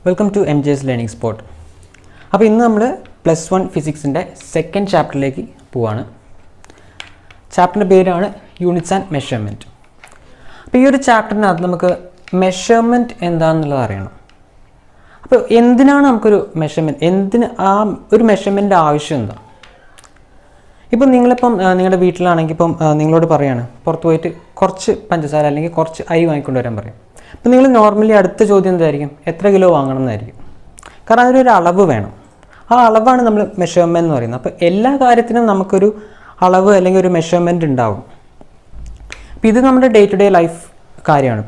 Welcome to MJ's learning spot. അപ്പോൾ ഇന്ന് നമ്മൾ +1 ഫിസിക്സിൻ്റെ സെക്കൻഡ് ചാപ്റ്ററിലേക്ക് പോവാണ്. ചാപ്റ്ററിൻ്റെ പേരാണ് യൂണിറ്റ്സ് ആൻഡ് മെഷർമെൻറ്റ്. അപ്പോൾ ഈ ഒരു ചാപ്റ്ററിനകത്ത് നമുക്ക് മെഷർമെൻറ്റ് എന്താണെന്നുള്ളത് അറിയണം. അപ്പോൾ എന്തിനാണ് നമുക്കൊരു മെഷർമെൻറ്റ്, ഒരു മെഷർമെൻറ്റിൻ്റെ ആവശ്യം എന്താ? ഇപ്പം നിങ്ങളുടെ വീട്ടിലാണെങ്കിൽ നിങ്ങളോട് പറയാണ് പുറത്ത് പോയിട്ട് കുറച്ച് പഞ്ചസാര അല്ലെങ്കിൽ കുറച്ച് അരി വാങ്ങിക്കൊണ്ടുവരാൻ പറയും. അപ്പം നിങ്ങൾ നോർമലി അടുത്ത ചോദ്യം എന്തായിരിക്കും? എത്ര കിലോ വാങ്ങണം എന്നായിരിക്കും. കാരണം അതിനൊരു അളവ് വേണം. ആ അളവാണ് നമ്മൾ മെഷർമെൻറ്റ് എന്ന് പറയുന്നത്. അപ്പോൾ എല്ലാ കാര്യത്തിനും നമുക്കൊരു അളവ് അല്ലെങ്കിൽ ഒരു മെഷർമെൻറ്റ് ഉണ്ടാവും. അപ്പോൾ ഇത് നമ്മുടെ ഡേ ടു ഡേ ലൈഫ് കാര്യമാണ്.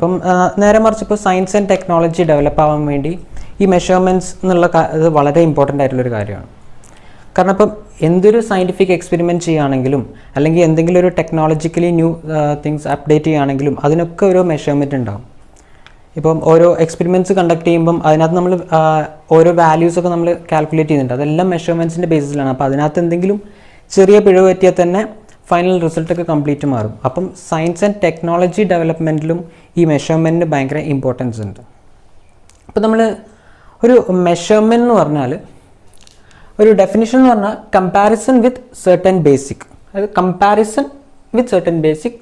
നേരെ മറിച്ച് സയൻസ് ആൻഡ് ടെക്നോളജി ഡെവലപ്പ് ആവാൻ വേണ്ടി ഈ മെഷർമെൻറ്റ്സ് എന്നുള്ള ഇത് വളരെ ഇമ്പോർട്ടൻ്റ് ആയിട്ടുള്ളൊരു കാര്യമാണ്. കാരണം എന്തൊരു സയൻറ്റിഫിക് എക്സ്പെരിമെൻറ്റ് ചെയ്യുകയാണെങ്കിലും അല്ലെങ്കിൽ എന്തെങ്കിലും ഒരു ടെക്നോളജിക്കലി ന്യൂ തിങ്സ് അപ്ഡേറ്റ് ചെയ്യുകയാണെങ്കിലും അതിനൊക്കെ ഓരോ മെഷർമെൻറ്റ് ഉണ്ടാവും. ഓരോ എക്സ്പെരിമെൻറ്റ്സ് കണ്ടക്ട് ചെയ്യുമ്പം അതിനകത്ത് നമ്മൾ ഓരോ വാല്യൂസൊക്കെ നമ്മൾ കാൽക്കുലേറ്റ് ചെയ്യുന്നുണ്ട്. അതെല്ലാം മെഷർമെൻറ്റ്സിൻ്റെ ബേസിസിലാണ്. അപ്പോൾ അതിനകത്ത് എന്തെങ്കിലും ചെറിയ പിഴവ് പറ്റിയാൽ തന്നെ ഫൈനൽ റിസൾട്ടൊക്കെ കംപ്ലീറ്റ് മാറും. സയൻസ് ആൻഡ് ടെക്നോളജി ഡെവലപ്മെൻറ്റിലും ഈ മെഷർമെൻറ്റിന് ഭയങ്കര ഇമ്പോർട്ടൻസ് ഉണ്ട്. അപ്പോൾ നമ്മൾ ഒരു മെഷർമെൻറ്റ് എന്ന് പറഞ്ഞാൽ ഒരു ഡെഫിനിഷൻ എന്ന് പറഞ്ഞാൽ കമ്പാരിസൺ വിത്ത് സെർട്ടൻ ബേസിക്. അതായത് കമ്പാരിസൺ വിത്ത് സെർട്ടൻ ബേസിക്.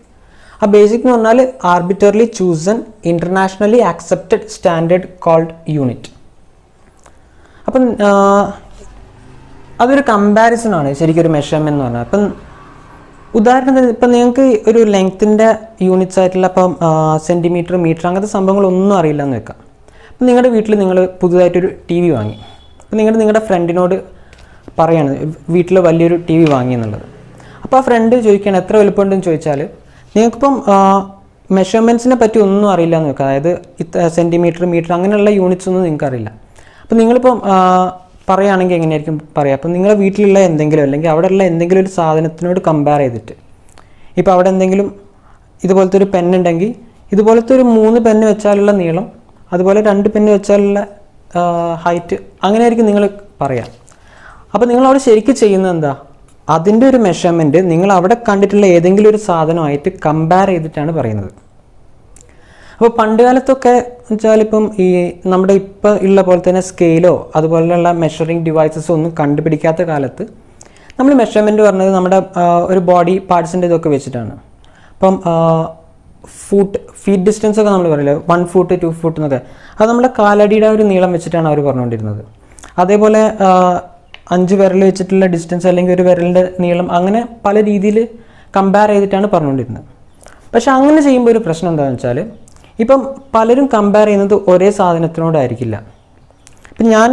ആ ബേസിക് എന്ന് പറഞ്ഞാൽ arbitrarily chosen internationally accepted standard called unit. അതൊരു കമ്പാരിസൺ ആണ് ശരിക്കും ഒരു മെഷർമെൻറ്റ് എന്ന് പറഞ്ഞാൽ. ഉദാഹരണത്തിന് നിങ്ങൾക്ക് ഒരു ലെങ്ത്തിൻ്റെ യൂണിറ്റ്സ് ആയിട്ടുള്ള സെൻറ്റിമീറ്റർ, മീറ്റർ അങ്ങനത്തെ സംഭവങ്ങളൊന്നും അറിയില്ല എന്ന് വെക്കാം. നിങ്ങളുടെ വീട്ടിൽ നിങ്ങൾ പുതുതായിട്ടൊരു TV വാങ്ങി. നിങ്ങളുടെ ഫ്രണ്ടിനോട് പറയാണ് വീട്ടിൽ വലിയൊരു TV വാങ്ങി എന്നുള്ളത്. അപ്പോൾ ആ ഫ്രണ്ട് ചോദിക്കുകയാണ് എത്ര വലുപ്പമുണ്ടെന്ന് ചോദിച്ചാൽ നിങ്ങൾക്കിപ്പം മെഷർമെൻറ്റ്സിനെ പറ്റി ഒന്നും അറിയില്ല എന്ന് വെക്കുക. അതായത് സെൻറ്റിമീറ്റർ, മീറ്റർ അങ്ങനെയുള്ള യൂണിറ്റ്സ് ഒന്നും നിങ്ങൾക്ക് അറിയില്ല. അപ്പോൾ നിങ്ങളിപ്പം പറയുകയാണെങ്കിൽ എങ്ങനെയായിരിക്കും പറയുക? നിങ്ങളുടെ വീട്ടിലുള്ള എന്തെങ്കിലും അല്ലെങ്കിൽ അവിടെയുള്ള എന്തെങ്കിലും ഒരു സാധനത്തിനോട് കമ്പയർ ചെയ്തിട്ട് അവിടെ എന്തെങ്കിലും ഇതുപോലത്തെ ഒരു പെന്നുണ്ടെങ്കിൽ ഇതുപോലത്തെ ഒരു 3 പെന്ന് വെച്ചാലുള്ള നീളം, അതുപോലെ 2 പെന്ന് വെച്ചാലുള്ള ഹൈറ്റ്, അങ്ങനെയായിരിക്കും നിങ്ങൾ പറയാം. അപ്പോൾ നിങ്ങളവിടെ ശരിക്കും ചെയ്യുന്നത് എന്താ? അതിൻ്റെ ഒരു മെഷർമെൻറ്റ് നിങ്ങൾ അവിടെ കണ്ടിട്ടുള്ള ഏതെങ്കിലും ഒരു സാധനമായിട്ട് കമ്പയർ ചെയ്തിട്ടാണ് പറയുന്നത്. അപ്പോൾ പണ്ട് കാലത്തൊക്കെ വെച്ചാൽ ഈ നമ്മുടെ ഇപ്പോൾ ഉള്ള പോലെ തന്നെ സ്കെയിലോ അതുപോലെയുള്ള മെഷറിങ് ഡിവൈസസോ ഒന്നും കണ്ടുപിടിക്കാത്ത കാലത്ത് നമ്മൾ മെഷർമെൻറ്റ് പറഞ്ഞത് നമ്മുടെ ഒരു ബോഡി പാർട്സിൻ്റെ ഇതൊക്കെ വെച്ചിട്ടാണ്. ഫീറ്റ് ഡിസ്റ്റൻസ് ഒക്കെ നമ്മൾ പറയില്ല, 1 ഫൂട്ട് 2 ഫൂട്ട് എന്നൊക്കെ, അത് നമ്മുടെ കാലടിയുടെ ഒരു നീളം വെച്ചിട്ടാണ് അവർ പറഞ്ഞുകൊണ്ടിരുന്നത്. അതേപോലെ 5 വിരൽ വെച്ചിട്ടുള്ള ഡിസ്റ്റൻസ് അല്ലെങ്കിൽ ഒരു വിരലിൻ്റെ നീളം, അങ്ങനെ പല രീതിയിൽ കമ്പയർ ചെയ്തിട്ടാണ് പറഞ്ഞുകൊണ്ടിരുന്നത്. പക്ഷെ അങ്ങനെ ചെയ്യുമ്പോൾ ഒരു പ്രശ്നം എന്താണെന്ന് വെച്ചാൽ പലരും കമ്പയർ ചെയ്യുന്നത് ഒരേ സാധനത്തിനോടായിരിക്കില്ല. ഞാൻ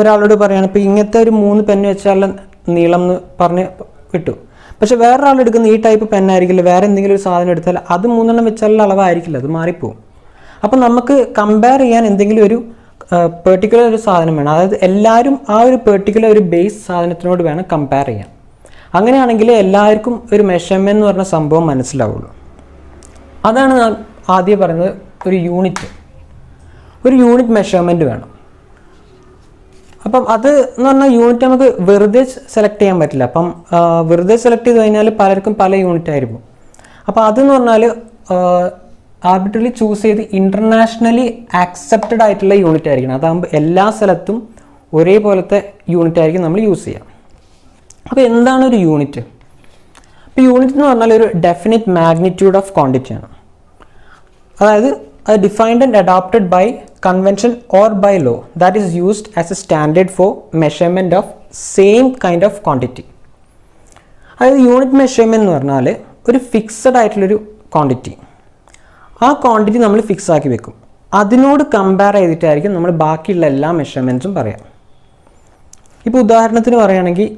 ഒരാളോട് പറയുകയാണ് ഇങ്ങനത്തെ ഒരു 3 പെന്ന് വെച്ചാലുള്ള നീളം എന്ന് പറഞ്ഞ് വിട്ടു. പക്ഷെ വേറൊരാൾ എടുക്കുന്ന ഈ ടൈപ്പ് പെന്നായിരിക്കില്ല, വേറെ എന്തെങ്കിലും ഒരു സാധനം എടുത്താൽ അത് 3 വെച്ചാലുള്ള അളവായിരിക്കില്ല, അത് മാറിപ്പോവും. നമുക്ക് കമ്പയർ ചെയ്യാൻ എന്തെങ്കിലും ഒരു പെർട്ടിക്കുലർ ഒരു സാധനം വേണം. അതായത് എല്ലാവരും ആ ഒരു പെർട്ടിക്കുലർ ഒരു ബേസ് സാധനത്തിനോട് വേണം കമ്പയർ ചെയ്യാൻ. അങ്ങനെയാണെങ്കിൽ എല്ലാവർക്കും ഒരു മെഷർമെൻറ്റ് എന്ന് പറഞ്ഞ സംഭവം മനസ്സിലാവുള്ളൂ. അതാണ് ഞാൻ ആദ്യം പറയുന്നത്, ഒരു യൂണിറ്റ് മെഷർമെൻറ്റ് വേണം. അത് എന്ന് പറഞ്ഞാൽ യൂണിറ്റ് നമുക്ക് വെറുതെ സെലക്ട് ചെയ്യാൻ പറ്റില്ല. വെറുതെ സെലക്ട് ചെയ്ത് കഴിഞ്ഞാൽ പലർക്കും പല യൂണിറ്റ് ആയിരിക്കും. അതെന്ന് പറഞ്ഞാൽ ആർബിട്രലി ചൂസ് ചെയ്ത് ഇൻ്റർനാഷണലി ആക്സെപ്റ്റഡ് ആയിട്ടുള്ള യൂണിറ്റ് ആയിരിക്കണം. അതാകുമ്പോൾ എല്ലാ സ്ഥലത്തും ഒരേപോലത്തെ യൂണിറ്റ് ആയിരിക്കും നമ്മൾ യൂസ് ചെയ്യുക. എന്താണ് ഒരു യൂണിറ്റ്? യൂണിറ്റ് എന്ന് പറഞ്ഞാൽ ഒരു ഡെഫിനിറ്റ് മാഗ്നിറ്റ്യൂഡ് ഓഫ് ക്വാണ്ടിറ്റി ആണ്. അതായത് defined and adopted by convention or by law that is used as a standard for measurement of same kind of quantity. അതായത് യൂണിറ്റ് മെഷർമെൻറ്റ് എന്ന് പറഞ്ഞാൽ ഒരു ഫിക്സഡ് ആയിട്ടുള്ളൊരു ക്വാണ്ടിറ്റി. ആ ക്വാണ്ടിറ്റി നമ്മൾ ഫിക്സ് ആക്കി വെക്കും. അതിനോട് കമ്പയർ ചെയ്തിട്ടായിരിക്കും നമ്മൾ ബാക്കിയുള്ള എല്ലാ മെഷർമെൻറ്റ്സും പറയാം. ഉദാഹരണത്തിന് പറയുകയാണെങ്കിൽ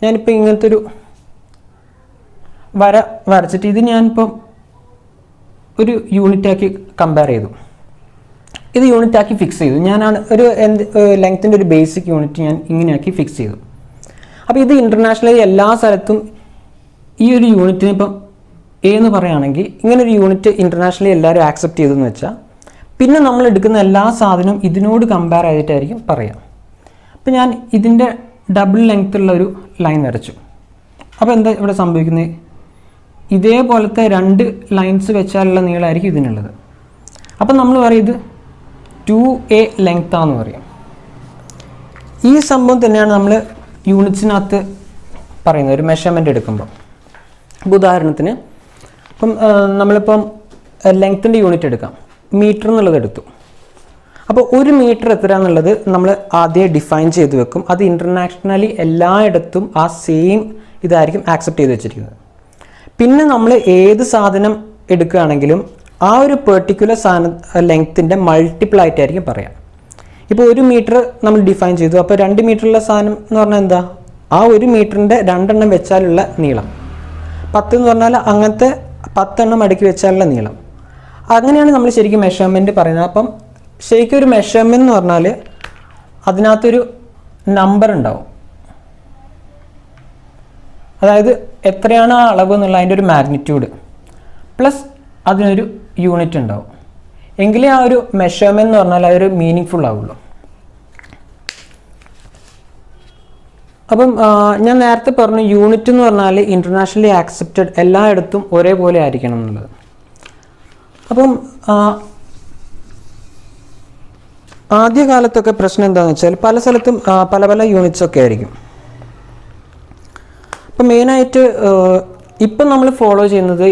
ഞാനിപ്പോൾ ഇങ്ങനത്തെ ഒരു വരച്ചിട്ട് ഇത് ഞാനിപ്പം ഒരു യൂണിറ്റാക്കി കമ്പയർ ചെയ്തു, ഇത് യൂണിറ്റാക്കി ഫിക്സ് ചെയ്തു. ഞാനാണ് ഒരു ലെങ്ത്തിൻ്റെ ഒരു ബേസിക് യൂണിറ്റ് ഞാൻ ഇങ്ങനെയാക്കി ഫിക്സ് ചെയ്തു. ഇത് ഇൻ്റർനാഷണലി എല്ലാ സ്ഥലത്തും ഈ ഒരു യൂണിറ്റിന് എന്ന് പറയുകയാണെങ്കിൽ ഇങ്ങനൊരു യൂണിറ്റ് ഇൻ്റർനാഷണലി എല്ലാവരും ആക്സെപ്റ്റ് ചെയ്തെന്ന് വെച്ചാൽ പിന്നെ നമ്മൾ എടുക്കുന്ന എല്ലാ സാധനവും ഇതിനോട് കമ്പയർ ചെയ്തിട്ടായിരിക്കും പറയാം. ഞാൻ ഇതിൻ്റെ ഡബിൾ ലെങ്ത്തുള്ള ഒരു ലൈൻ വരച്ചു. എന്താ ഇവിടെ സംഭവിക്കുന്നത്? ഇതേപോലത്തെ 2 ലൈൻസ് വെച്ചാലുള്ള നീളമായിരിക്കും ഇതിനുള്ളത്. നമ്മൾ പറയും ഇത് 2a ലെങ്ത് ആണെന്ന് പറയും. ഈ സംഭവം തന്നെയാണ് നമ്മൾ യൂണിറ്റ്സിനകത്ത് പറയുന്നത് ഒരു മെഷർമെൻറ്റ് എടുക്കുമ്പോൾ. ഉദാഹരണത്തിന് ഇപ്പം നമ്മളിപ്പം ലെങ്ത്തിൻ്റെ യൂണിറ്റ് എടുക്കാം, മീറ്റർ എന്നുള്ളത് എടുത്തു. അപ്പോൾ 1 മീറ്റർ എത്രയാണെന്നുള്ളത് നമ്മൾ ആദ്യം ഡിഫൈൻ ചെയ്ത് വെക്കും. അത് ഇൻ്റർനാഷണലി എല്ലായിടത്തും ആ സെയിം ഇതായിരിക്കും ആക്സെപ്റ്റ് ചെയ്ത് വെച്ചിരിക്കുന്നത്. പിന്നെ നമ്മൾ ഏത് സാധനം എടുക്കുകയാണെങ്കിലും ആ ഒരു പെർട്ടിക്കുലർ സാധനം ലെങ്ത്തിൻ്റെ മൾട്ടിപ്പിൾ ആയിട്ടായിരിക്കും പറയാം. ഇപ്പോൾ 1 മീറ്റർ നമ്മൾ ഡിഫൈൻ ചെയ്തു, അപ്പോൾ 2 മീറ്ററുള്ള സാധനം എന്ന് പറഞ്ഞാൽ എന്താ, ആ 1 മീറ്ററിൻ്റെ 2 എണ്ണം വെച്ചാലുള്ള നീളം. 10 എന്ന് പറഞ്ഞാൽ അങ്ങനത്തെ 10 എണ്ണം അടുക്കി വെച്ചാലുള്ള നീളം. അങ്ങനെയാണ് നമ്മൾ ശരിക്കും മെഷർമെൻറ്റ് പറയുന്നത്. അപ്പം ശരിക്കും ഒരു മെഷർമെൻറ്റ് എന്ന് പറഞ്ഞാൽ അതിനകത്തൊരു നമ്പർ ഉണ്ടാവും, അതായത് എത്രയാണ് ആ അളവ് എന്നുള്ള അതിൻ്റെ ഒരു മാഗ്നിറ്റ്യൂഡ് പ്ലസ് അതിനൊരു യൂണിറ്റ് ഉണ്ടാവും. എങ്കിലേ ആ ഒരു മെഷർമെൻറ്റ് എന്ന് പറഞ്ഞാൽ അതൊരു മീനിങ് ഫുൾ ആവുള്ളൂ. അപ്പം ഞാൻ നേരത്തെ പറഞ്ഞു യൂണിറ്റ് എന്ന് പറഞ്ഞാൽ ഇൻ്റർനാഷണലി ആക്സെപ്റ്റഡ്, എല്ലായിടത്തും ഒരേപോലെ ആയിരിക്കണം എന്നുള്ളത്. അപ്പം ആദ്യകാലത്തൊക്കെ പ്രശ്നം എന്താണെന്ന് വെച്ചാൽ പല സ്ഥലത്തും പല പല യൂണിറ്റ്സ് ഒക്കെ ആയിരിക്കും. അപ്പം മെയിനായിട്ട് ഇപ്പം നമ്മൾ ഫോളോ ചെയ്യുന്നത്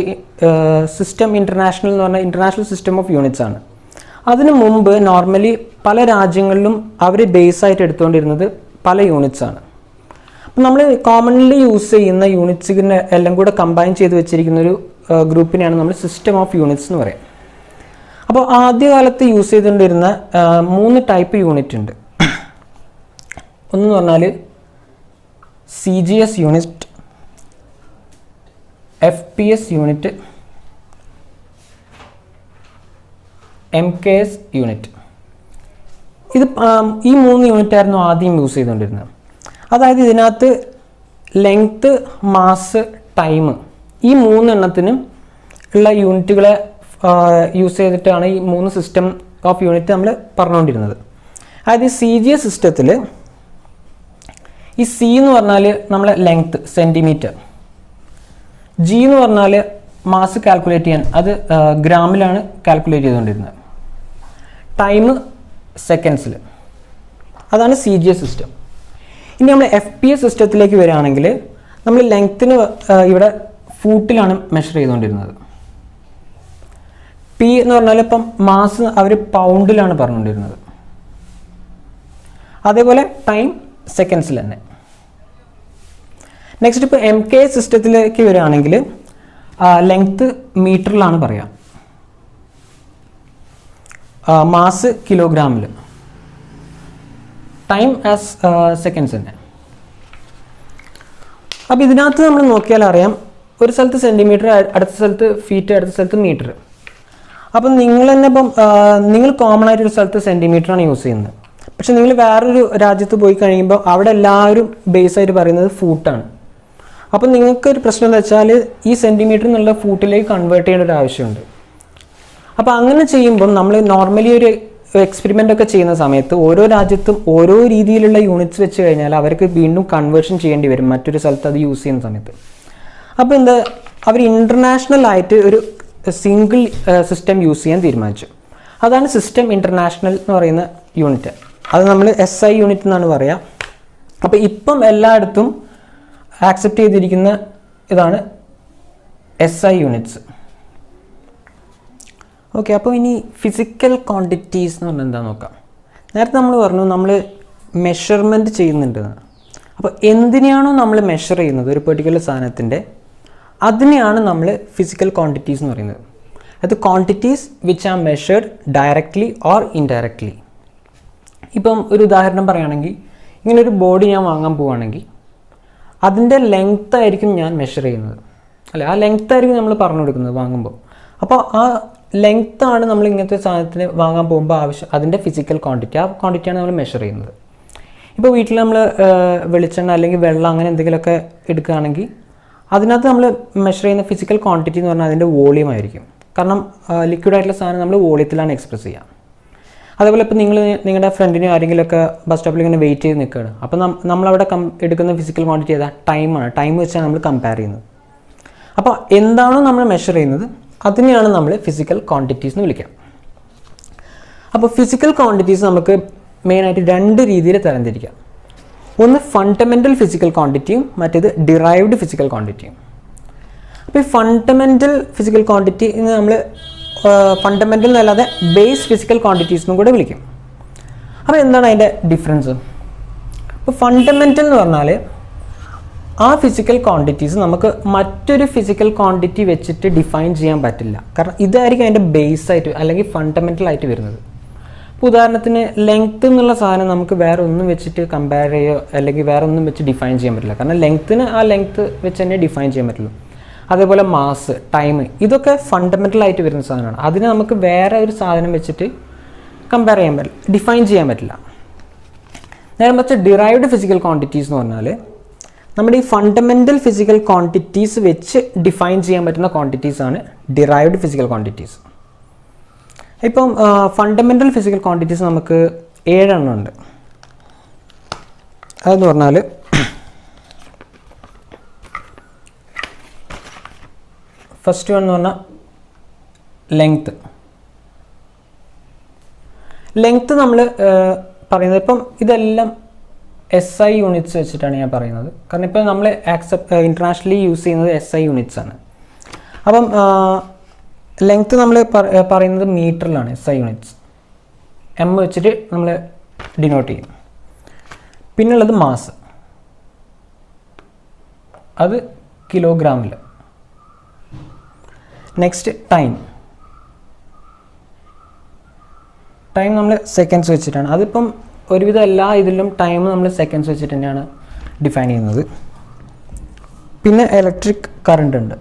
സിസ്റ്റം ഇൻ്റർനാഷണൽ എന്ന് പറഞ്ഞാൽ ഇൻ്റർനാഷണൽ സിസ്റ്റം ഓഫ് യൂണിറ്റ്സ് ആണ്. അതിനു മുമ്പ് നോർമലി പല രാജ്യങ്ങളിലും അവർ ബേസ് ആയിട്ട് എടുത്തുകൊണ്ടിരുന്നത് പല യൂണിറ്റ്സ് ആണ്. അപ്പം നമ്മൾ കോമൺലി യൂസ് ചെയ്യുന്ന യൂണിറ്റ്സിനെ എല്ലാം കൂടെ കമ്പൈൻ ചെയ്ത് വെച്ചിരിക്കുന്ന ഒരു ഗ്രൂപ്പിനെയാണ് നമ്മൾ സിസ്റ്റം ഓഫ് യൂണിറ്റ്സ് എന്ന് പറയാം. അപ്പോൾ ആദ്യകാലത്ത് യൂസ് ചെയ്തുകൊണ്ടിരുന്ന 3 ടൈപ്പ് യൂണിറ്റ് ഉണ്ട്. ഒന്നെന്ന് പറഞ്ഞാൽ CGS unit, FPS unit, MKS unit. ഈ 3 യൂണിറ്റ് ആയിരുന്നു ആദ്യം യൂസ് ചെയ്തുകൊണ്ടിരുന്നത്. അതായത് ഇതിനകത്ത് ലെങ്ത്ത്, മാസ്, ടൈം, ഈ 3 എണ്ണത്തിനും ഉള്ള യൂണിറ്റുകളെ യൂസ് ചെയ്തിട്ടാണ് ഈ 3 സിസ്റ്റം ഓഫ് യൂണിറ്റ് നമ്മൾ പറഞ്ഞുകൊണ്ടിരുന്നത്. അതായത് ഈ CGS സിസ്റ്റത്തിൽ ഈ C എന്ന് പറഞ്ഞാൽ നമ്മളെ ലെങ്ത്ത് സെൻറ്റിമീറ്റർ, G എന്ന് പറഞ്ഞാൽ മാസ് കാൽക്കുലേറ്റ് ചെയ്യാൻ അത് ഗ്രാമിലാണ് കാൽക്കുലേറ്റ് ചെയ്തുകൊണ്ടിരുന്നത്, ടൈം സെക്കൻഡ്സിൽ, അതാണ് CGS സിസ്റ്റം. ഇനി നമ്മൾ FPS സിസ്റ്റത്തിലേക്ക് വരികയാണെങ്കിൽ നമ്മൾ ലെങ്ത്തിന് ഇവിടെ ഫൂട്ടിലാണ് മെഷർ ചെയ്തുകൊണ്ടിരുന്നത്. P എന്ന് പറഞ്ഞാൽ ഇപ്പം മാസ് അവർ പൗണ്ടിലാണ് പറഞ്ഞുകൊണ്ടിരുന്നത്. അതേപോലെ ടൈം സെക്കൻഡ്സിൽ തന്നെ. നെക്സ്റ്റ് ഇപ്പോൾ MKS സിസ്റ്റത്തിലേക്ക് വരികയാണെങ്കിൽ ലെങ്ത്ത് മീറ്ററിലാണ് പറയാം, മാസ് കിലോഗ്രാമിൽ, ടൈം ആസ് സെക്കൻഡ്സ് തന്നെ. അപ്പോൾ ഇതിനകത്ത് നമ്മൾ നോക്കിയാൽ അറിയാം, ഒരു സ്ഥലത്ത് സെൻറ്റിമീറ്റർ, അടുത്ത സ്ഥലത്ത് ഫീറ്റ്, അടുത്ത സ്ഥലത്ത് മീറ്റർ. അപ്പം നിങ്ങൾ തന്നെ ഇപ്പം നിങ്ങൾ കോമൺ ആയിട്ടൊരു സ്ഥലത്ത് സെൻറ്റിമീറ്ററാണ് യൂസ് ചെയ്യുന്നത്. പക്ഷെ നിങ്ങൾ വേറൊരു രാജ്യത്ത് പോയി കഴിയുമ്പോൾ അവിടെ എല്ലാവരും ബേസ് ആയിട്ട് പറയുന്നത് ഫൂട്ടാണ്. അപ്പം നിങ്ങൾക്കൊരു പ്രശ്നം എന്താ വെച്ചാൽ ഈ സെൻറ്റിമീറ്റർ എന്നുള്ള ഫൂട്ടിലേക്ക് കൺവേർട്ട് ചെയ്യേണ്ട ഒരു ആവശ്യമുണ്ട്. അപ്പോൾ അങ്ങനെ ചെയ്യുമ്പം നമ്മൾ നോർമലി ഒരു എക്സ്പെരിമെൻ്റ് ഒക്കെ ചെയ്യുന്ന സമയത്ത് ഓരോ രാജ്യത്തും ഓരോ രീതിയിലുള്ള യൂണിറ്റ്സ് വെച്ച് കഴിഞ്ഞാൽ അവർക്ക് വീണ്ടും കൺവേർഷൻ ചെയ്യേണ്ടി വരും മറ്റൊരു സ്ഥലത്ത് അത് യൂസ് ചെയ്യുന്ന സമയത്ത്. അപ്പോൾ എന്താ, അവർ ഇൻ്റർനാഷണൽ ആയിട്ട് ഒരു സിംഗിൾ സിസ്റ്റം യൂസ് ചെയ്യാൻ തീരുമാനിച്ചു. അതാണ് സിസ്റ്റം ഇൻ്റർനാഷണൽ എന്ന് പറയുന്ന യൂണിറ്റ്. അത് നമ്മൾ SI യൂണിറ്റ് എന്നാണ് പറയുക. അപ്പോൾ ഇപ്പം എല്ലായിടത്തും ആക്സെപ്റ്റ് ചെയ്തിരിക്കുന്ന ഇതാണ് SI യൂണിറ്റ്സ്. ഓക്കെ, അപ്പോൾ ഇനി ഫിസിക്കൽ ക്വാണ്ടിറ്റീസ് എന്ന് പറഞ്ഞാൽ എന്താ നോക്കാം. നേരത്തെ നമ്മൾ പറഞ്ഞു നമ്മൾ മെഷർമെൻറ്റ് ചെയ്യുന്നുണ്ടെന്ന്. അപ്പോൾ എന്തിനെയാണോ നമ്മൾ മെഷർ ചെയ്യുന്നത് ഒരു പെർട്ടിക്കുലർ സാധനത്തിൻ്റെ, അതിനെയാണ് നമ്മൾ ഫിസിക്കൽ ക്വാണ്ടിറ്റീസ് എന്ന് പറയുന്നത്. അത് quantities which are measured directly or indirectly. ഇപ്പം ഒരു ഉദാഹരണം പറയുകയാണെങ്കിൽ, ഇങ്ങനൊരു ബോഡി ഞാൻ വാങ്ങാൻ പോവുകയാണെങ്കിൽ അതിൻ്റെ ലെങ്ത് ആയിരിക്കും ഞാൻ മെഷർ ചെയ്യുന്നത്, അല്ലെ? ആ ലെങ്ത് ആയിരിക്കും നമ്മൾ പറഞ്ഞു കൊടുക്കുന്നത് വാങ്ങുമ്പോൾ. അപ്പോൾ ആ ലെങ്ത്താണ് നമ്മൾ ഇങ്ങനത്തെ സാധനത്തിന് വാങ്ങാൻ പോകുമ്പോൾ അതിൻ്റെ ഫിസിക്കൽ ക്വാണ്ടിറ്റി, ആ ക്വാണ്ടിറ്റിയാണ് നമ്മൾ മെഷർ ചെയ്യുന്നത്. ഇപ്പോൾ വീട്ടിൽ നമ്മൾ വെളിച്ചെണ്ണ അല്ലെങ്കിൽ വെള്ളം അങ്ങനെ എന്തെങ്കിലുമൊക്കെ എടുക്കുകയാണെങ്കിൽ അതിനകത്ത് നമ്മൾ മെഷർ ചെയ്യുന്ന ഫിസിക്കൽ ക്വാണ്ടിറ്റി എന്ന് പറഞ്ഞാൽ അതിൻ്റെ വോളിയം ആയിരിക്കും. കാരണം ലിക്വിഡായിട്ടുള്ള സാധനം നമ്മൾ വോളിയത്തിലാണ് എക്സ്പ്രസ് ചെയ്യുക. അതേപോലെ ഇപ്പോൾ നിങ്ങൾ നിങ്ങളുടെ ഫ്രണ്ടിനെ ആരെങ്കിലുമൊക്കെ ബസ് സ്റ്റോപ്പിൽ ഇങ്ങനെ വെയിറ്റ് ചെയ്ത് നിൽക്കുകയാണ്. അപ്പോൾ നമ്മളവിടെ എടുക്കുന്ന ഫിസിക്കൽ ക്വാണ്ടിറ്റി ഏതാ? ടൈമാണ്. ടൈം വെച്ചാണ് നമ്മൾ കമ്പയർ ചെയ്യുന്നത്. അപ്പോൾ എന്താണോ നമ്മൾ മെഷർ ചെയ്യുന്നത് അതിനെയാണ് നമ്മൾ ഫിസിക്കൽ ക്വാണ്ടിറ്റീസ് എന്ന് വിളിക്കുക. അപ്പോൾ ഫിസിക്കൽ ക്വാണ്ടിറ്റീസ് നമുക്ക് മെയിനായിട്ട് രണ്ട് രീതിയിൽ തരംതിരിക്കാം. ഒന്ന് ഫണ്ടമെൻ്റൽ ഫിസിക്കൽ ക്വാണ്ടിറ്റിയും മറ്റേത് ഡിറൈവ്ഡ് ഫിസിക്കൽ ക്വാണ്ടിറ്റിയും. അപ്പോൾ ഈ ഫണ്ടമെൻ്റൽ ഫിസിക്കൽ ക്വാണ്ടിറ്റി എന്ന് നമ്മൾ ഫണ്ടമെൻ്റൽ എന്നല്ലാതെ ബേസ് ഫിസിക്കൽ ക്വാണ്ടിറ്റീസ് എന്നും കൂടെ വിളിക്കും. അപ്പോൾ എന്താണ് അതിൻ്റെ ഡിഫറൻസ്? അപ്പോൾ ഫണ്ടമെൻ്റൽ എന്ന് പറഞ്ഞാൽ ആ ഫിസിക്കൽ ക്വാണ്ടിറ്റീസ് നമുക്ക് മറ്റൊരു ഫിസിക്കൽ ക്വാണ്ടിറ്റി വെച്ചിട്ട് ഡിഫൈൻ ചെയ്യാൻ പറ്റില്ല. കാരണം ഇതായിരിക്കും അതിൻ്റെ ബേസ് ആയിട്ട് അല്ലെങ്കിൽ ഫണ്ടമെൻ്റൽ ആയിട്ട് വരുന്നത്. ഇപ്പോൾ ഉദാഹരണത്തിന് ലെങ്ത് എന്നുള്ള സാധനം നമുക്ക് വേറെ ഒന്നും വെച്ചിട്ട് കമ്പയർ ചെയ്യുകയോ അല്ലെങ്കിൽ വേറെ ഒന്നും വെച്ച് ഡിഫൈൻ ചെയ്യാൻ പറ്റില്ല. കാരണം ലെങ്ത്തിന് ആ ലെങ്ത് വെച്ച് തന്നെ ഡിഫൈൻ ചെയ്യാൻ പറ്റുള്ളൂ. അതേപോലെ മാസ്, ടൈം, ഇതൊക്കെ ഫണ്ടമെൻ്റൽ ആയിട്ട് വരുന്ന സാധനമാണ്. അതിനെ നമുക്ക് വേറെ ഒരു സാധനം വെച്ചിട്ട് കമ്പയർ ചെയ്യാൻ പറ്റില്ല, ഡിഫൈൻ ചെയ്യാൻ പറ്റില്ല. നേരെ മറിച്ച് ഡിറൈവ്ഡ് ഫിസിക്കൽ ക്വാണ്ടിറ്റീസ് എന്ന് പറഞ്ഞാൽ നമ്മുടെ ഈ ഫണ്ടമെൻ്റൽ ഫിസിക്കൽ ക്വാണ്ടിറ്റീസ് വെച്ച് ഡിഫൈൻ ചെയ്യാൻ പറ്റുന്ന ക്വാണ്ടിറ്റീസാണ് ഡിറൈവ്ഡ് ഫിസിക്കൽ ക്വാണ്ടിറ്റീസ്. ഇപ്പം ഫണ്ടമെൻ്റൽ ഫിസിക്കൽ ക്വാണ്ടിറ്റീസ് നമുക്ക് 7 എണ്ണം ഉണ്ട്. അതെന്ന് പറഞ്ഞാൽ ഫസ്റ്റ് വൺ എന്ന് പറഞ്ഞാൽ ലെങ്ത്ത് നമ്മൾ പറയുന്നത് ഇപ്പം ഇതെല്ലാം SI യൂണിറ്റ്സ് വെച്ചിട്ടാണ് ഞാൻ പറയുന്നത്. കാരണം ഇപ്പോൾ നമ്മൾ ഇൻ്റർനാഷണലി യൂസ് ചെയ്യുന്നത് SI യൂണിറ്റ്സ് ആണ്. അപ്പം ലെങ്ത്ത് നമ്മൾ പറയുന്നത് മീറ്ററിലാണ്, SI യൂണിറ്റ്സ് M വെച്ചിട്ട് നമ്മൾ ഡിനോട്ട് ചെയ്യും. പിന്നുള്ളത് മാസ്, അത് കിലോഗ്രാമിൽ. നെക്സ്റ്റ് ടൈം നമ്മൾ സെക്കൻഡ്സ് വെച്ചിട്ടാണ്. അതിപ്പം ഒരുവിധം എല്ലാ ഇതിലും ടൈം നമ്മൾ സെക്കൻഡ്സ് വെച്ചിട്ട് തന്നെയാണ് ഡിഫൈൻ ചെയ്യുന്നത്. പിന്നെ ഇലക്ട്രിക് കറണ്ട് ഉണ്ട്.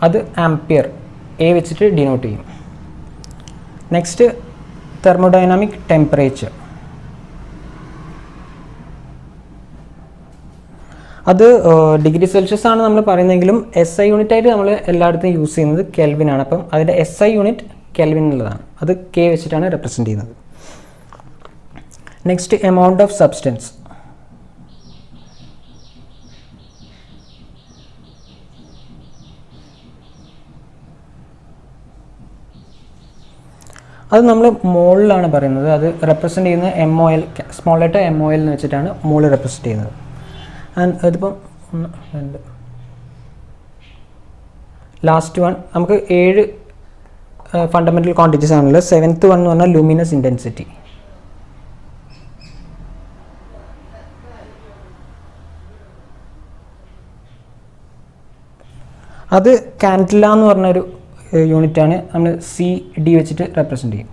അത് ആംപിയർ, A വെച്ചിട്ട് ഡിനോട്ട് ചെയ്യും. നെക്സ്റ്റ് തെർമോഡൈനാമിക് ടെമ്പറേച്ചർ, അത് ഡിഗ്രി സെൽഷ്യസ് ആണ് നമ്മൾ പറയുന്നതെങ്കിലും SI യൂണിറ്റ് ആയിട്ട് നമ്മൾ എല്ലായിടത്തും യൂസ് ചെയ്യുന്നത് കെൽവിൻ ആണ്. അപ്പം അതിൻ്റെ SI യൂണിറ്റ് കെൽവിൻ എന്നുള്ളതാണ്. അത് K വെച്ചിട്ടാണ് റെപ്രസെൻറ്റ് ചെയ്യുന്നത്. നെക്സ്റ്റ് എമൗണ്ട് ഓഫ് സബ്സ്റ്റൻസ്, അത് നമ്മൾ മോളിലാണ് പറയുന്നത്. അത് റെപ്രസെൻറ്റ് ചെയ്യുന്നത് MOL, സ്മോൾ ലെറ്റർ MOL എന്ന് വെച്ചിട്ടാണ് മോള് റെപ്രസെൻറ്റ് ചെയ്യുന്നത്. ആൻഡ് അതിപ്പം 1 2 ലാസ്റ്റ് വൺ നമുക്ക് 7 ഫണ്ടമെൻ്റൽ ക്വാണ്ടിറ്റീസ് ആണുള്ളത്. 7th വൺ എന്ന് പറഞ്ഞാൽ ലൂമിനസ് ഇൻറ്റൻസിറ്റി. അത് കാൻഡില എന്ന് പറഞ്ഞൊരു യൂണിറ്റാണ്, നമ്മൾ CD വെച്ചിട്ട് റെപ്രസെൻറ്റ് ചെയ്യും.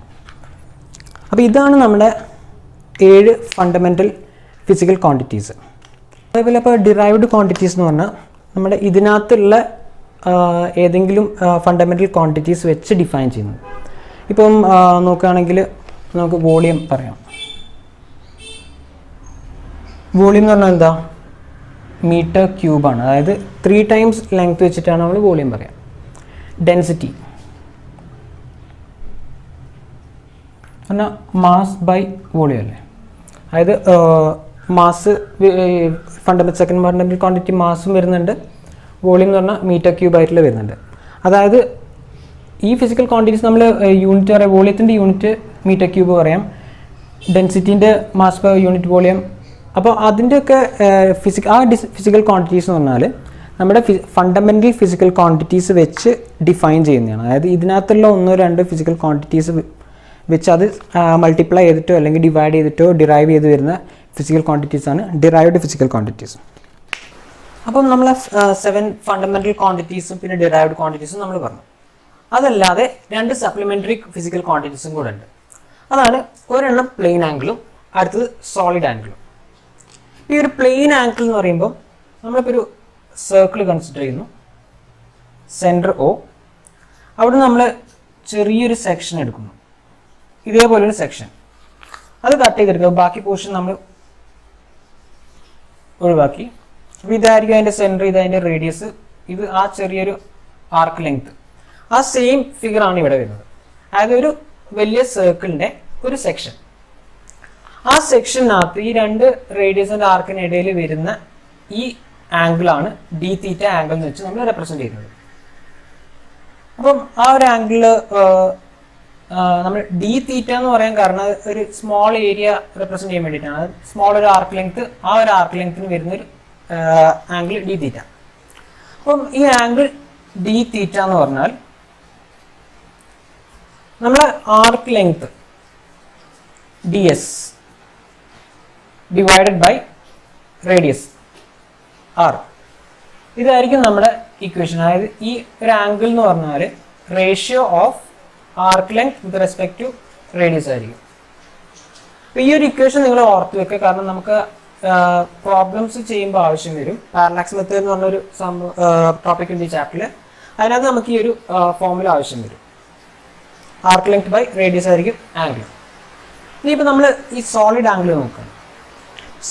അപ്പോൾ ഇതാണ് നമ്മുടെ 7 ഫണ്ടമെൻ്റൽ ഫിസിക്കൽ ക്വാണ്ടിറ്റീസ്. അതേപോലെ ഇപ്പോൾ ഡിറൈവ്ഡ് ക്വാണ്ടിറ്റീസ് എന്ന് പറഞ്ഞാൽ നമ്മുടെ ഇതിനകത്തുള്ള ഏതെങ്കിലും ഫണ്ടമെൻ്റൽ ക്വാണ്ടിറ്റീസ് വെച്ച് ഡിഫൈൻ ചെയ്യുന്നത്. ഇപ്പം നോക്കുകയാണെങ്കിൽ നമുക്ക് വോളിയം പറയാം. വോളിയം എന്ന് പറഞ്ഞാൽ എന്താ? മീറ്റർ ക്യൂബാണ്. അതായത് 3 times ലെങ്ത് വെച്ചിട്ടാണ് നമ്മൾ വോളിയം പറയാം. ഡെൻസിറ്റി പറഞ്ഞാൽ മാസ് ബൈ വോളിയം അല്ലേ. അതായത് മാസ് സെക്കൻഡ് ഫണ്ടമെൻ്റൽ ക്വാണ്ടിറ്റി മാസും വരുന്നുണ്ട്, വോളിയം എന്ന് പറഞ്ഞാൽ മീറ്റർ ക്യൂബ് ആയിട്ടുള്ള വരുന്നുണ്ട്. അതായത് ഈ ഫിസിക്കൽ ക്വാണ്ടിറ്റീസ് നമ്മൾ യൂണിറ്റ് പറയാം, വോളിയത്തിൻ്റെ യൂണിറ്റ് മീറ്റർ ക്യൂബ് പറയാം, ഡെൻസിറ്റീൻ്റെ മാസ് പെർ യൂണിറ്റ് വോളിയം. അപ്പോൾ അതിൻ്റെയൊക്കെ ഫിസിക്കൽ ക്വാണ്ടിറ്റീസ് എന്ന് പറഞ്ഞാൽ നമ്മുടെ ഫണ്ടമെൻ്റൽ ഫിസിക്കൽ ക്വാണ്ടിറ്റീസ് വെച്ച് ഡിഫൈൻ ചെയ്യുന്നതാണ്. അതായത് ഇതിനകത്തുള്ള 1 2 ഫിസിക്കൽ ക്വാണ്ടിറ്റീസ് വെച്ച് അത് മൾട്ടിപ്ലൈ ചെയ്തിട്ടോ അല്ലെങ്കിൽ ഡിവൈഡ് ചെയ്തിട്ടോ ഡിറൈവ് ചെയ്ത് വരുന്ന ഫിസിക്കൽ ക്വാണ്ടിറ്റീസാണ് ഡിറൈവ്ഡ് ഫിസിക്കൽ ക്വാണ്ടിറ്റീസ്. അപ്പം നമ്മൾ 7 ഫണ്ടമെൻ്റൽ ക്വാണ്ടിറ്റീസും പിന്നെ ഡിറൈവ്ഡ് ക്വാണ്ടിറ്റീസും നമ്മൾ പറഞ്ഞു. അതല്ലാതെ 2 സപ്ലിമെൻ്ററി ഫിസിക്കൽ ക്വാണ്ടിറ്റീസും കൂടെ ഉണ്ട്. അതാണ് ഒരെണ്ണം പ്ലെയിൻ ആംഗിളും അടുത്തത് സോളിഡ് ആംഗിളും. ഈ ഒരു പ്ലെയിൻ ആംഗിൾ എന്ന് പറയുമ്പോൾ നമ്മളിപ്പോൾ ഒരു സർക്കിൾ കൺസിഡർ ചെയ്യുന്നു, സെൻറ്റർ O. അവിടെ നമ്മൾ ചെറിയൊരു സെക്ഷൻ എടുക്കുന്നു, ഇതേപോലൊരു സെക്ഷൻ. അത് കട്ട് ചെയ്തെടുക്കുക, ബാക്കി പോർഷൻ നമ്മൾ ഒഴിവാക്കി. അപ്പോൾ ഇതായിരിക്കും അതിൻ്റെ സെൻറ്റർ, ഇതതിൻ്റെ റേഡിയസ്, ഇത് ആ ചെറിയൊരു ആർക്ക് ലെങ്ത്. ആ സെയിം ഫിഗറാണ് ഇവിടെ വരുന്നത്. അതായത് ഒരു വലിയ സർക്കിളിൻ്റെ ഒരു സെക്ഷൻ. ആ സെക്ഷനകത്ത് ഈ 2 റേഡിയസിൻ്റെ ആർക്കിനിടയിൽ വരുന്ന ഈ ആംഗിളാണ് ഡി തീറ്റ ആംഗിൾ എന്ന് വെച്ച് നമ്മൾ റെപ്രസെന്റ് ചെയ്യുന്നത്. അപ്പം ആ ഒരു ആംഗിള് നമ്മൾ ഡി തീറ്റ എന്ന് പറയാൻ കാരണം ഒരു സ്മോൾ ഏരിയ റെപ്രസെന്റ് ചെയ്യാൻ വേണ്ടിയിട്ടാണ്. സ്മോൾ ഒരു ആർക്ക് ലെങ്ത്, ആ ഒരു ആർക്ക് ലെങ്ത്തിന് വരുന്ന ഒരു ആംഗിൾ ഡി തീറ്റ. അപ്പം ഈ ആംഗിൾ ഡി തീറ്റ എന്ന് പറഞ്ഞാൽ നമ്മളെ arc length D S divided by radius R, ഇതായിരിക്കും നമ്മുടെ ഇക്വേഷൻ. അതായത് ഈ ഒരു ആംഗിൾ എന്ന് പറഞ്ഞാൽ ratio of arc length with respect to radius ആയിരിക്കും. അപ്പോൾ ഈ ഒരു ഇക്വേഷൻ നിങ്ങൾ ഓർത്ത് വെക്കുക, കാരണം നമുക്ക് പ്രോബ്ലംസ് ചെയ്യുമ്പോൾ ആവശ്യം വരും. പാരലാക്സ് മെത്തേഡ് എന്ന് പറഞ്ഞൊരു ടോപ്പിക് ഉണ്ട് ഈ ചാപ്റ്ററിൽ. അതിനകത്ത് നമുക്ക് ഈ ഒരു ഫോർമുല ആവശ്യം വരും. ആർക്ക് ലെങ്ത് ബൈ റേഡിയസ് ആയിരിക്കും ആംഗിൾ. ഇനിയിപ്പോൾ നമ്മൾ ഈ സോളിഡ് ആംഗിൾ നോക്കണം.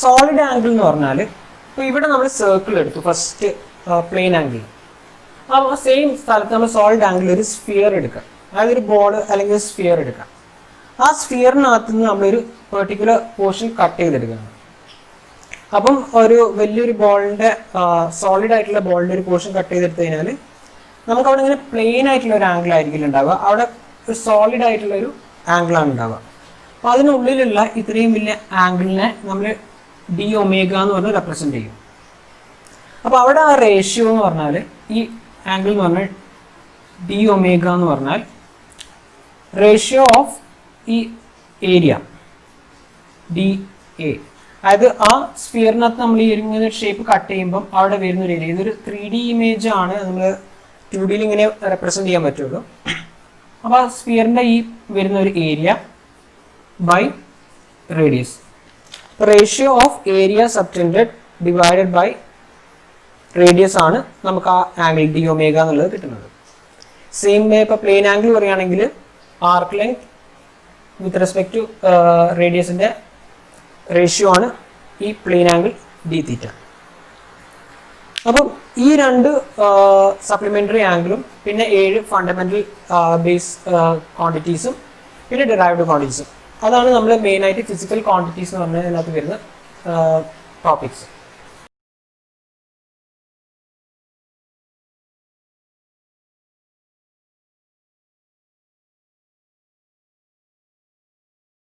സോളിഡ് ആംഗിൾ എന്ന് പറഞ്ഞാൽ ഇപ്പോൾ ഇവിടെ നമ്മൾ സർക്കിൾ എടുത്തു, ഫസ്റ്റ് പ്ലെയിൻ ആംഗിൾ. ആ സെയിം സ്ഥലത്ത് നമ്മൾ സോളിഡ് ആംഗിൾ ഒരു സ്ഫിയർ എടുക്കാം, അതായത് ഒരു ബോൾ അല്ലെങ്കിൽ ഒരു സ്ഫിയർ എടുക്കാം. ആ സ്ഫിയറിനകത്ത് നിന്ന് നമ്മളൊരു പെർട്ടിക്കുലർ പോർഷൻ കട്ട് ചെയ്തെടുക്കണം. അപ്പം ഒരു വലിയൊരു ബോളിൻ്റെ സോളിഡ് ആയിട്ടുള്ള ബോളിൻ്റെ ഒരു പോർഷൻ കട്ട് ചെയ്തെടുത്തു കഴിഞ്ഞാൽ നമുക്ക് അവിടെ ഇങ്ങനെ പ്ലെയിൻ ആയിട്ടുള്ള ഒരു ആംഗിൾ ആയിരിക്കില്ല ഉണ്ടാവുക, അവിടെ ഒരു സോളിഡ് ആയിട്ടുള്ള ഒരു ആംഗിളാണ് ഉണ്ടാവുക. അപ്പോൾ അതിനുള്ളിലുള്ള ഇത്രയും വലിയ ആംഗിളിനെ നമ്മൾ ഡി ഒമേഗ എന്ന് പറഞ്ഞ് റെപ്രസെന്റ് ചെയ്യും. അപ്പോൾ അവിടെ ആ റേഷ്യോ എന്ന് പറഞ്ഞാൽ ഈ ആംഗിൾ എന്ന് പറഞ്ഞാൽ ഡി ഒമേഗ എന്ന് പറഞ്ഞാൽ റേഷ്യോ ഓഫ് ഈ ഏരിയ ഡി എ. അതായത് ആ സ്ഫിയറിനകത്ത് നമ്മൾ ഈ ഇങ്ങനെ ഒരു ഷേപ്പ് കട്ട് ചെയ്യുമ്പം അവിടെ വരുന്ന ഒരു ഏരിയ, ഇതൊരു 3D ഇമേജ് ആണ്, നമ്മൾ 2Dയിൽ ഇങ്ങനെ റെപ്രസെന്റ് ചെയ്യാൻ പറ്റുള്ളൂ. അപ്പോൾ ആ സ്ഫിയറിൻ്റെ ഈ വരുന്ന ഒരു area by radius, ratio of area subtended divided by radius ആണ് നമുക്ക് ആ ആംഗിൾ ഡി ഒമേഗ എന്നുള്ളത് കിട്ടുന്നത്. സെയിം വേ ഇപ്പോൾ പ്ലെയിൻ ആംഗിൾ പറയുകയാണെങ്കിൽ arc length with respect to റേഡിയസിൻ്റെ റേഷ്യോ ആണ് ഈ പ്ലെയിൻ ആംഗിൾ ഡി തീറ്റ. അപ്പം ഈ രണ്ട് സപ്ലിമെൻ്ററി ആംഗിളും പിന്നെ 7 ഫണ്ടമെൻ്റൽ ബേസ് ക്വാണ്ടിറ്റീസും പിന്നെ ഡിറൈവ്ഡ് ക്വാണ്ടിറ്റീസും, അതാണ് നമ്മൾ മെയിനായിട്ട് ഫിസിക്കൽ ക്വാണ്ടിറ്റീസ് എന്ന് പറഞ്ഞാൽ ഇതിനകത്ത് വരുന്ന ടോപ്പിക്സ്.